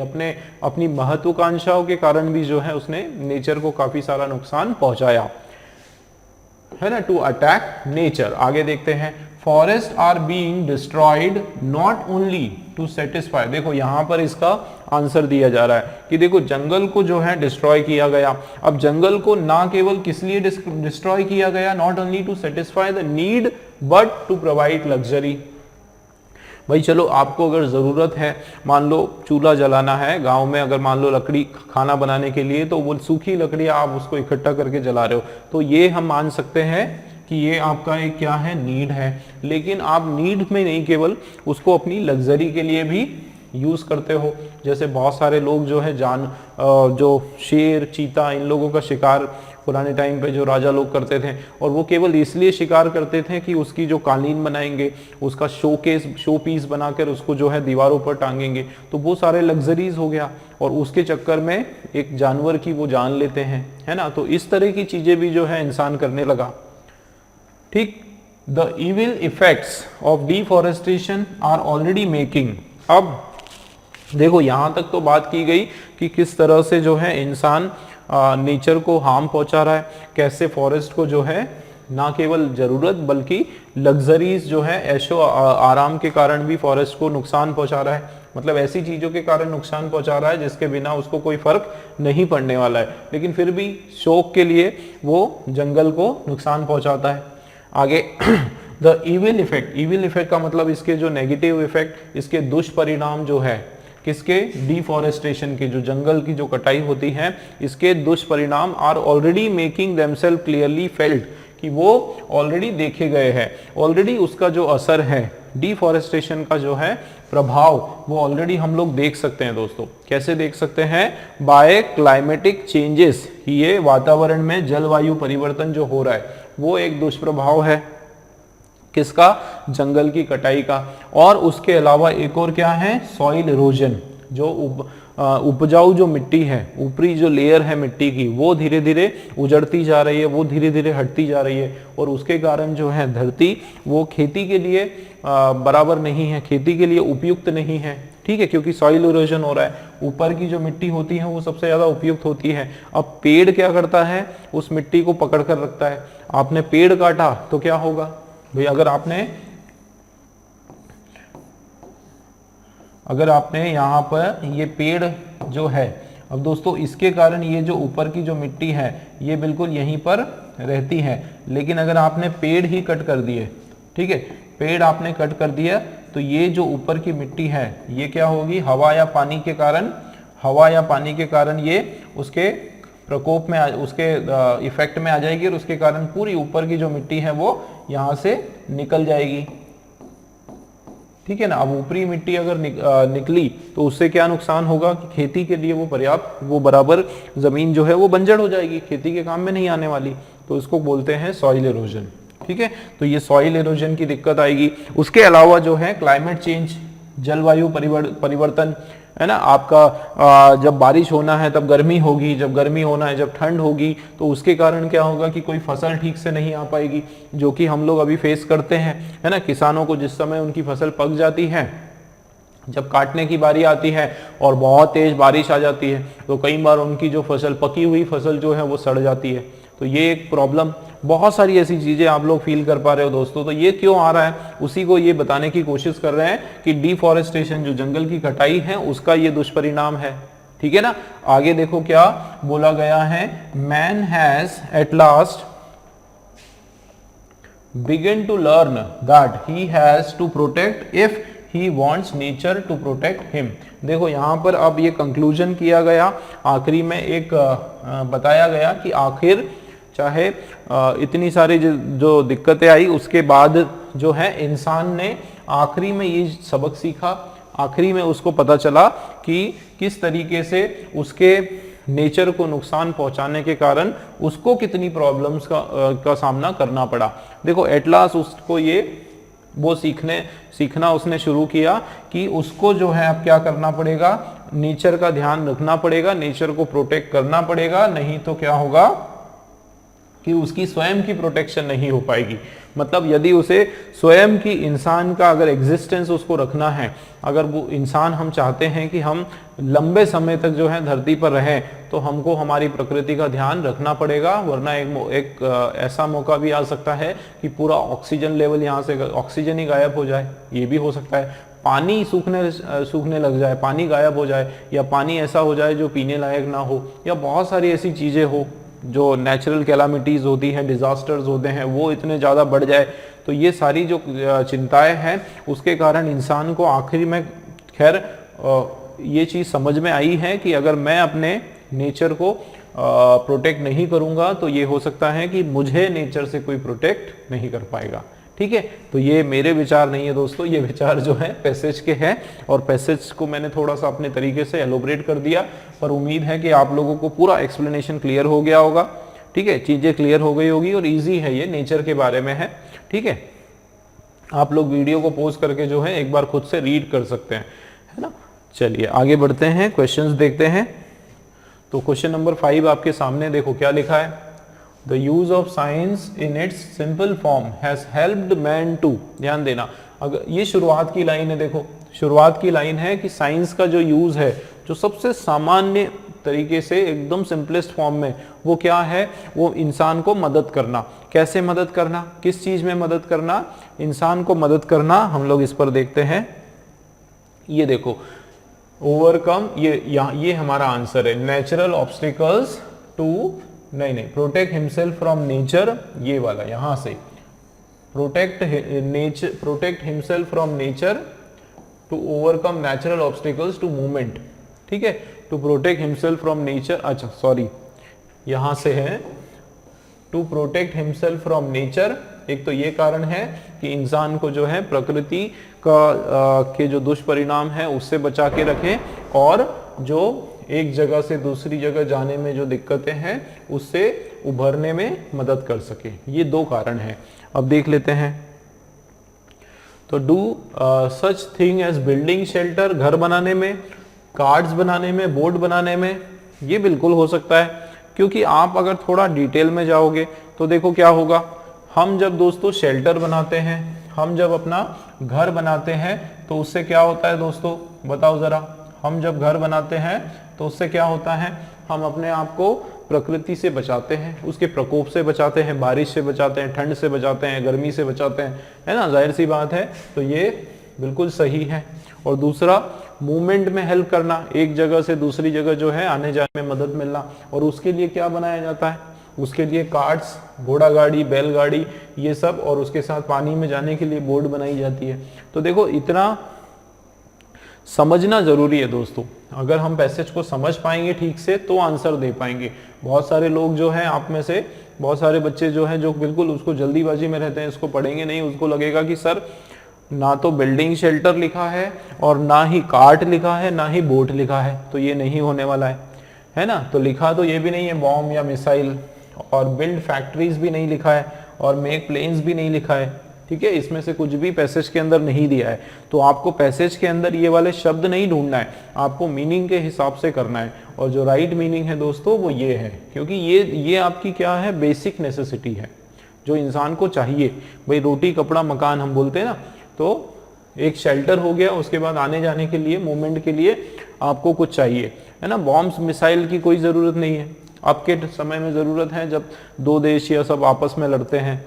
अपनी महत्वाकांक्षाओं के कारण भी जो है उसने नेचर को काफी सारा नुकसान पहुंचाया, है ना, टू अटैक नेचर। आगे देखते हैं, forests are being destroyed not only to satisfy. देखो यहां पर इसका आंसर दिया जा रहा है कि देखो जंगल को जो है डिस्ट्रॉय किया गया। अब जंगल को ना केवल किस लिए डिस्ट्रॉय किया गया, not only to satisfy the need but to provide luxury. भाई चलो, आपको अगर ज़रूरत है, मान लो चूल्हा जलाना है गांव में, अगर मान लो लकड़ी खाना बनाने के लिए, तो वो सूखी लकड़ी आप उसको इकट्ठा करके जला रहे हो, तो ये हम मान सकते हैं कि ये आपका एक क्या है, नीड है। लेकिन आप नीड में नहीं, केवल उसको अपनी लग्जरी के लिए भी यूज करते हो। जैसे बहुत सारे लोग जो है जो शेर, चीता, इन लोगों का शिकार पुराने टाइम पे जो राजा लोग करते थे, और वो केवल इसलिए शिकार करते थे कि उसकी जो कालीन बनाएंगे, उसका शो पीस बनाकर उसको जो है दीवारों पर टांगेंगे, तो वो सारे लग्जरीज हो गया, और उसके चक्कर में एक जानवर की वो जान लेते हैं, है ना। तो इस तरह की चीजें भी जो है इंसान करने लगा, ठीक। The evil effects of deforestation are already making. अब देखो यहां तक तो बात की गई कि किस तरह से जो है इंसान नेचर को हार्म पहुंचा रहा है, कैसे फॉरेस्ट को जो है ना केवल जरूरत बल्कि लग्जरीज जो है ऐशो आराम के कारण भी फॉरेस्ट को नुकसान पहुंचा रहा है। मतलब ऐसी चीजों के कारण नुकसान पहुंचा रहा है जिसके बिना उसको कोई फर्क नहीं पड़ने वाला है, लेकिन फिर भी शौक के लिए वो जंगल को नुकसान पहुंचाता है। आगे द इविल इफेक्ट का मतलब इसके जो नेगेटिव इफेक्ट, इसके दुष्परिणाम जो है किसके, डिफॉरेस्टेशन के, जो जंगल की जो कटाई होती है, इसके दुष्परिणाम are already making themselves clearly felt, कि वो ऑलरेडी देखे गए हैं, ऑलरेडी उसका जो असर है, डिफॉरेस्टेशन का जो है प्रभाव, वो ऑलरेडी हम लोग देख सकते हैं दोस्तों। कैसे देख सकते हैं? बाय क्लाइमेटिक चेंजेस, ये वातावरण में जलवायु परिवर्तन जो हो रहा है वो एक दुष्प्रभाव है किसका, जंगल की कटाई का। और उसके अलावा एक और क्या है, सॉइल इरोजन, जो उपजाऊ जो मिट्टी है, ऊपरी जो लेयर है मिट्टी की, वो धीरे धीरे उजड़ती जा रही है, वो धीरे धीरे हटती जा रही है, और उसके कारण जो है धरती वो खेती के लिए बराबर नहीं है, खेती के लिए उपयुक्त नहीं है, ठीक है, क्योंकि सॉइल इरोजन हो रहा है। ऊपर की जो मिट्टी होती है वो सबसे ज्यादा उपयुक्त होती है। अब पेड़ क्या करता है, उस मिट्टी को पकड़ कर रखता है। आपने पेड़ काटा तो क्या होगा भाई, अगर आपने यहाँ पर ये पेड़ जो है, अब दोस्तों इसके कारण ये जो ऊपर की जो मिट्टी है ये बिल्कुल यहीं पर रहती है, लेकिन अगर आपने पेड़ ही कट कर दिए, ठीक है, पेड़ आपने कट कर दिया, तो ये जो ऊपर की मिट्टी है ये क्या होगी, हवा या पानी के कारण ये उसके प्रकोप में उसके इफेक्ट में आ जाएगी, और उसके कारण पूरी ऊपर की जो मिट्टी है वो यहाँ से निकल जाएगी, ठीक है ना। अब ऊपरी मिट्टी अगर निकली तो उससे क्या नुकसान होगा कि खेती के लिए वो पर्याप्त, वो बराबर जमीन जो है वो बंजर हो जाएगी, खेती के काम में नहीं आने वाली, तो इसको बोलते हैं सॉइल इरोजन, ठीक है। तो ये सॉइल इरोजन की दिक्कत आएगी। उसके अलावा जो है क्लाइमेट चेंज, जलवायु परिवर्तन है ना, आपका जब बारिश होना है तब गर्मी होगी, जब गर्मी होना है जब ठंड होगी, तो उसके कारण क्या होगा कि कोई फसल ठीक से नहीं आ पाएगी, जो कि हम लोग अभी फेस करते हैं, है ना। किसानों को जिस समय उनकी फसल पक जाती है, जब काटने की बारी आती है और बहुत तेज बारिश आ जाती है, तो कई बार उनकी जो फसल, पकी हुई फसल जो है वो सड़ जाती है। तो ये एक प्रॉब्लम, बहुत सारी ऐसी चीजें आप लोग फील कर पा रहे हो दोस्तों। तो ये क्यों आ रहा है, उसी को ये बताने की कोशिश कर रहे हैं कि डिफॉरेस्टेशन, जो जंगल की कटाई है, उसका ये दुष्परिणाम है, ठीक है ना। आगे देखो क्या बोला गया है, man has at last began to learn that he has to protect if he wants nature to protect him। देखो यहाँ पर अब ये कंक्लूजन किया गया, आखिरी में एक बताया गया कि आखिर चाहे इतनी सारी जो दिक्कतें आई, उसके बाद जो है इंसान ने आखिरी में ये सबक सीखा, आखिरी में उसको पता चला कि किस तरीके से उसके नेचर को नुकसान पहुंचाने के कारण उसको कितनी प्रॉब्लम्स का सामना करना पड़ा। देखो एट लास्ट उसको ये वो सीखना उसने शुरू किया कि उसको जो है अब क्या करना पड़ेगा, नेचर का ध्यान रखना पड़ेगा, नेचर को प्रोटेक्ट करना पड़ेगा, नहीं तो क्या होगा कि उसकी स्वयं की प्रोटेक्शन नहीं हो पाएगी। मतलब यदि उसे स्वयं की, इंसान का अगर एग्जिस्टेंस उसको रखना है, अगर वो इंसान हम चाहते हैं कि हम लंबे समय तक जो है धरती पर रहें, तो हमको हमारी प्रकृति का ध्यान रखना पड़ेगा, वरना एक ऐसा मौका भी आ सकता है कि पूरा ऑक्सीजन लेवल यहाँ से, ऑक्सीजन ही गायब हो जाए, ये भी हो सकता है। पानी सूखने लग जाए, पानी गायब हो जाए, या पानी ऐसा हो जाए जो पीने लायक ना हो, या बहुत सारी ऐसी चीजें हो, जो नेचुरल कैलामिटीज होती हैं, डिजास्टर्स होते हैं, वो इतने ज़्यादा बढ़ जाए। तो ये सारी जो चिंताएं हैं, उसके कारण इंसान को आखिरी में खैर ये चीज़ समझ में आई है कि अगर मैं अपने नेचर को प्रोटेक्ट नहीं करूँगा, तो ये हो सकता है कि मुझे नेचर से कोई प्रोटेक्ट नहीं कर पाएगा, ठीक है। तो ये मेरे विचार नहीं है दोस्तों, ये विचार जो है पैसेज के हैं, और पैसेज को मैंने थोड़ा सा अपने तरीके से एलोबरेट कर दिया, पर उम्मीद है कि आप लोगों को पूरा एक्सप्लेनेशन क्लियर हो गया होगा, ठीक है, चीजें क्लियर हो गई होगी, और इजी है, ये नेचर के बारे में है, ठीक है। आप लोग वीडियो को पॉज करके जो है एक बार खुद से रीड कर सकते हैं, है ना। चलिए आगे बढ़ते हैं, क्वेश्चंस देखते हैं। तो क्वेश्चन नंबर 5 आपके सामने देखो क्या लिखा है, The use of science in its simple form has helped man to, ध्यान देना, अगर ये शुरुआत की लाइन है, देखो शुरुआत की लाइन है कि साइंस का जो यूज है, जो सबसे सामान्य तरीके से एकदम सिंपलेस्ट फॉर्म में वो क्या है, वो इंसान को मदद करना। कैसे मदद करना, किस चीज में मदद करना, इंसान को मदद करना। हम लोग इस पर देखते हैं, ये देखो ओवरकम, ये हमारा आंसर है, नेचुरल ऑब्स्टिकल्स टू, नहीं प्रोटेक्ट हिमसेल्फ फ्रॉम नेचर, ये वाला यहां से protect himself from nature to overcome natural obstacles to movement, ठीक है, to protect himself from nature, अच्छा सॉरी यहां से है to protect himself from nature. एक तो ये कारण है कि इंसान को जो है प्रकृति के जो दुष्परिणाम है उससे बचा के रखें, और जो एक जगह से दूसरी जगह जाने में जो दिक्कतें हैं उससे उभरने में मदद कर सके। ये दो कारण हैं। अब देख लेते हैं, तो do such thing as building shelter, घर बनाने में, कार्ड्स बनाने में, बोर्ड बनाने में, ये बिल्कुल हो सकता है। क्योंकि आप अगर थोड़ा डिटेल में जाओगे तो देखो क्या होगा, हम जब दोस्तों शेल्टर बनाते हैं, हम जब अपना घर बनाते हैं तो उससे क्या होता है दोस्तों, बताओ जरा। हम जब घर बनाते हैं तो उससे क्या होता है, हम अपने आप को प्रकृति से बचाते हैं, उसके प्रकोप से बचाते हैं, बारिश से बचाते हैं, ठंड से बचाते हैं, गर्मी से बचाते हैं, है ना, जाहिर सी बात है। तो ये बिल्कुल सही है। और दूसरा, मूवमेंट में हेल्प करना, एक जगह से दूसरी जगह जो है आने जाने में मदद मिलना, और उसके लिए क्या बनाया जाता है, उसके लिए कार्ट्स, घोड़ा गाड़ी, बैलगाड़ी, ये सब, और उसके साथ पानी में जाने के लिए बोट बनाई जाती है। तो देखो इतना समझना जरूरी है दोस्तों। अगर हम पैसेज को समझ पाएंगे ठीक से तो आंसर दे पाएंगे। बहुत सारे लोग जो हैं, आप में से बहुत सारे बच्चे जो हैं, जो बिल्कुल उसको जल्दीबाजी में रहते हैं, इसको पढ़ेंगे नहीं, उसको लगेगा कि सर ना तो बिल्डिंग शेल्टर लिखा है और ना ही कार्ट लिखा है, ना ही बोट लिखा है, तो ये नहीं होने वाला है ना। तो लिखा तो ये भी नहीं है बॉम्ब या मिसाइल, और बिल्ड फैक्ट्रीज भी नहीं लिखा है, और मेक प्लेन्स भी नहीं लिखा है, ठीक है। इसमें से कुछ भी पैसेज के अंदर नहीं दिया है। तो आपको पैसेज के अंदर ये वाले शब्द नहीं ढूंढना है, आपको मीनिंग के हिसाब से करना है। और जो राइट मीनिंग है दोस्तों वो ये है, क्योंकि ये आपकी क्या है, बेसिक नेसेसिटी है जो इंसान को चाहिए। भाई रोटी कपड़ा मकान हम बोलते हैं ना, तो एक शेल्टर हो गया, उसके बाद आने जाने के लिए, मूवमेंट के लिए आपको कुछ चाहिए, है ना। बॉम्ब्स मिसाइल की कोई जरूरत नहीं है, आपके समय में जरूरत है जब दो देश या सब आपस में लड़ते हैं।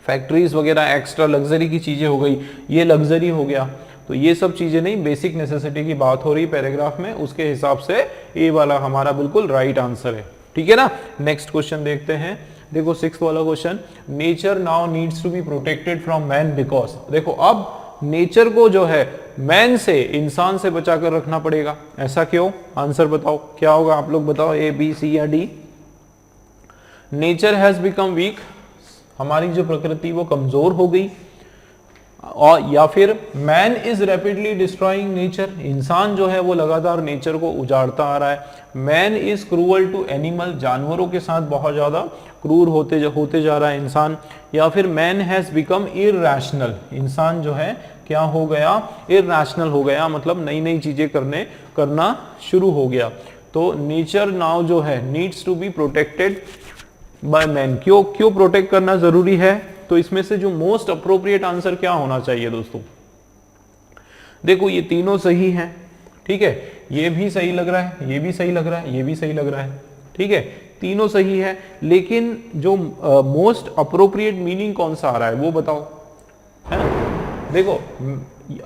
फैक्ट्रीज वगैरह एक्स्ट्रा लग्जरी की चीजें हो गई, ये लग्जरी हो गया, तो ये सब चीजें नहीं, बेसिक नेसेसिटी की बात हो रही पैराग्राफ में, उसके हिसाब से ये वाला हमारा बिल्कुल राइट आंसर है, ठीक है ना। नेक्स्ट क्वेश्चन देखते हैं, देखो 6th वाला question, nature now needs to be protected from man because, देखो अब नेचर को जो है मैन से, इंसान से बचाकर रखना पड़ेगा, ऐसा क्यों, आंसर बताओ क्या होगा, आप लोग बताओ, ए बी सी या D. Nature has become weak, हमारी जो प्रकृति वो कमजोर हो गई, और या फिर man is rapidly destroying nature, इंसान जो है वो लगातार नेचर को उजाड़ता आ रहा है। Man is cruel to animal, जानवरों के साथ बहुत ज्यादा क्रूर होते जा रहा है इंसान। या फिर मैन हैज बिकम इरैशनल, इंसान जो है क्या हो गया, इरैशनल हो गया, मतलब नई नई चीजें करना शुरू हो गया। तो नेचर नाउ जो है needs to be protected by man, क्यों प्रोटेक्ट करना जरूरी है, तो इसमें से जो मोस्ट अप्रोप्रिएट आंसर क्या होना चाहिए दोस्तों, देखो ये तीनों सही हैं, ठीक है, ये भी सही लग रहा है, ये भी सही लग रहा है, ये भी सही लग रहा है, ठीक है, तीनों सही है, लेकिन जो मोस्ट अप्रोप्रिएट मीनिंग कौन सा आ रहा है वो बताओ, है ना। देखो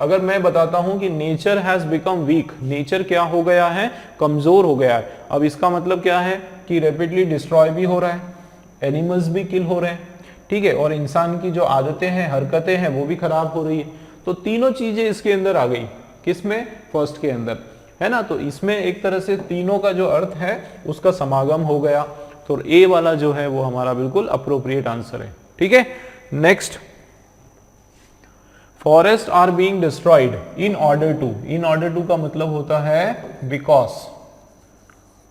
अगर मैं बताता हूं कि nature has become weak, nature क्या हो गया है, कमजोर हो गया है, अब इसका मतलब क्या है कि रैपिडली डिस्ट्रॉय भी हो रहा है, एनिमल्स भी किल हो रहे हैं, ठीक है, और इंसान की जो आदतें हैं, हरकतें हैं, वो भी खराब हो रही है। तो तीनों चीजें इसके अंदर आ गई, किसमें, फर्स्ट के अंदर, है ना। तो इसमें एक तरह से तीनों का जो अर्थ है उसका समागम हो गया। तो ए वाला जो है वो हमारा बिल्कुल अप्रोप्रिएट आंसर है, ठीक है। Next, forest are being destroyed in order to का मतलब होता है बिकॉज,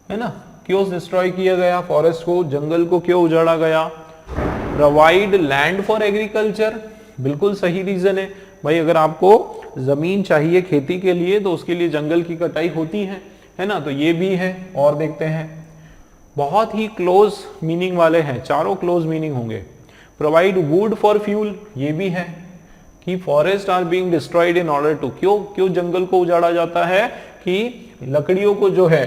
है ना, क्यों डिस्ट्रॉय किया गया फॉरेस्ट को, जंगल को क्यों उजाड़ा गया, प्रोवाइड लैंड फॉर एग्रीकल्चर, बिल्कुल सही रीजन है भाई, अगर आपको जमीन चाहिए खेती के लिए तो उसके लिए जंगल की कटाई होती है ना, तो ये भी है। और देखते हैं, बहुत ही क्लोज मीनिंग वाले हैं, चारों क्लोज मीनिंग होंगे। प्रोवाइड वुड फॉर फ्यूल, ये भी है कि forest are being destroyed in order to, क्यों जंगल को उजाड़ा जाता है, कि लकड़ियों को जो है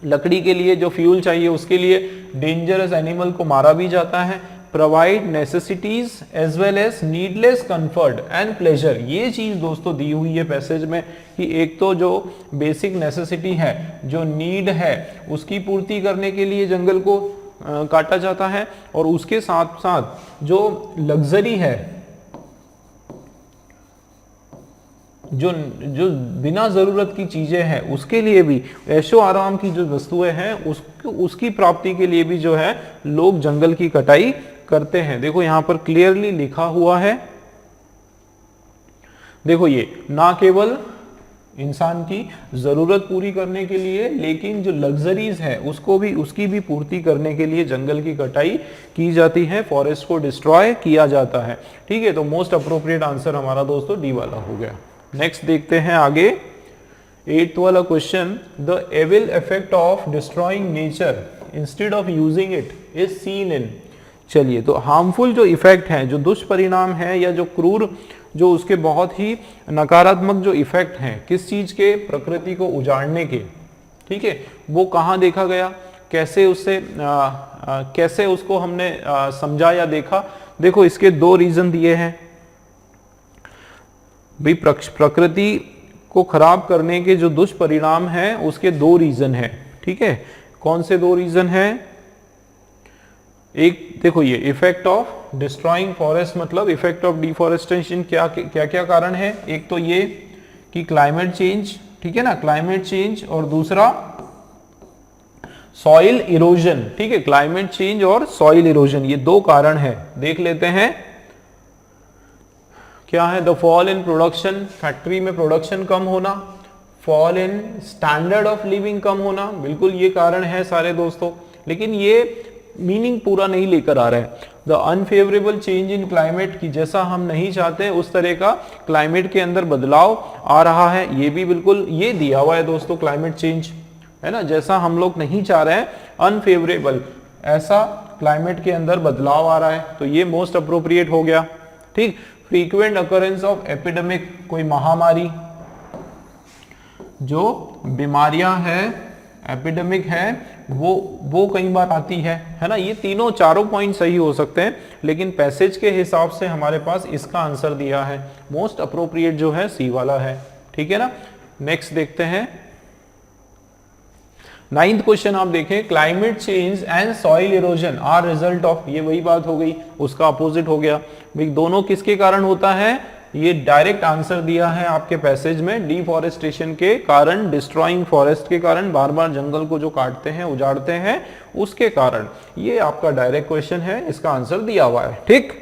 लकड़ी के लिए जो फ्यूल चाहिए उसके लिए डेंजरस एनिमल को मारा भी जाता है। Provide necessities as well as needless comfort and pleasure, ये चीज दोस्तों दी हुई है पैसेज में कि एक तो जो बेसिक नेसेसिटी है, जो नीड है, उसकी पूर्ति करने के लिए जंगल को काटा जाता है, और उसके साथ साथ जो लग्जरी है, जो जो बिना जरूरत की चीजें हैं उसके लिए भी, ऐशो आराम की जो वस्तुएं हैं उसकी प्राप्ति के लिए भी जो है लोग जंगल की कटाई करते हैं। देखो यहां पर क्लियरली लिखा हुआ है, देखो ये ना केवल इंसान की जरूरत पूरी करने के लिए, लेकिन जो लग्जरीज है उसकी भी पूर्ति करने के लिए जंगल की कटाई की जाती है, फॉरेस्ट को डिस्ट्रॉय किया जाता है। ठीक है, तो मोस्ट अप्रोप्रिएट आंसर हमारा दोस्तों डी वाला हो गया। नेक्स्ट देखते हैं आगे 8th वाला question, the evil effect of destroying nature instead of using it is seen in. चलिए, तो हार्मफुल जो इफेक्ट है, जो दुष्परिणाम है, या जो क्रूर, जो उसके बहुत ही नकारात्मक जो इफेक्ट हैं किस चीज के, प्रकृति को उजाड़ने के, ठीक है, वो कहाँ देखा गया, कैसे उससे कैसे उसको हमने समझा या देखा। देखो इसके 2 रीजन दिए हैं भाई, प्रकृति को खराब करने के जो दुष्परिणाम हैं उसके 2 रीजन हैं। ठीक है, कौन से 2 रीजन हैं? एक देखो ये इफेक्ट ऑफ डिस्ट्रॉइंग फॉरेस्ट, मतलब इफेक्ट ऑफ डिफॉरेस्टेशन, क्या क्या कारण है? एक तो ये कि क्लाइमेट चेंज, ठीक है ना, क्लाइमेट चेंज, और दूसरा सॉइल इरोजन। ठीक है, क्लाइमेट चेंज और सॉइल इरोजन, ये 2 कारण है। देख लेते हैं क्या है। The fall in production, factory में प्रोडक्शन कम होना, fall in standard of living कम होना, बिल्कुल ये कारण है सारे दोस्तों, लेकिन ये मीनिंग पूरा नहीं लेकर आ रहा है। The unfavourable change in climate, की जैसा हम नहीं चाहते उस तरह का क्लाइमेट के अंदर बदलाव आ रहा है, ये भी बिल्कुल ये दिया हुआ है दोस्तों, क्लाइमेट चेंज है ना, जैसा हम लोग नहीं चाह रहे हैं, अनफेवरेबल, ऐसा क्लाइमेट के अंदर बदलाव आ रहा है, तो ये मोस्ट अप्रोप्रिएट हो गया। ठीक, फ्रीक्वेंट अकरेंस ऑफ एपिडेमिक, कोई महामारी, जो बीमारियां हैं, एपिडेमिक है, वो कई बार आती है ना। ये चारों पॉइंट सही हो सकते हैं, लेकिन पैसेज के हिसाब से हमारे पास इसका आंसर दिया है, मोस्ट अप्रोप्रिएट जो है सी वाला है। ठीक है ना, नेक्स्ट देखते हैं 9th क्वेश्चन। आप देखें, climate change and soil erosion are result of, ये वही बात हो गई, उसका अपोजिट हो गया भाई, दोनों किसके कारण होता है? ये डायरेक्ट आंसर दिया है आपके पैसेज में, डिफॉरेस्टेशन के कारण, डिस्ट्रॉइंग फॉरेस्ट के कारण, बार बार जंगल को जो काटते हैं, उजाड़ते हैं, उसके कारण। ये आपका डायरेक्ट क्वेश्चन है, इसका आंसर दिया हुआ है। ठीक।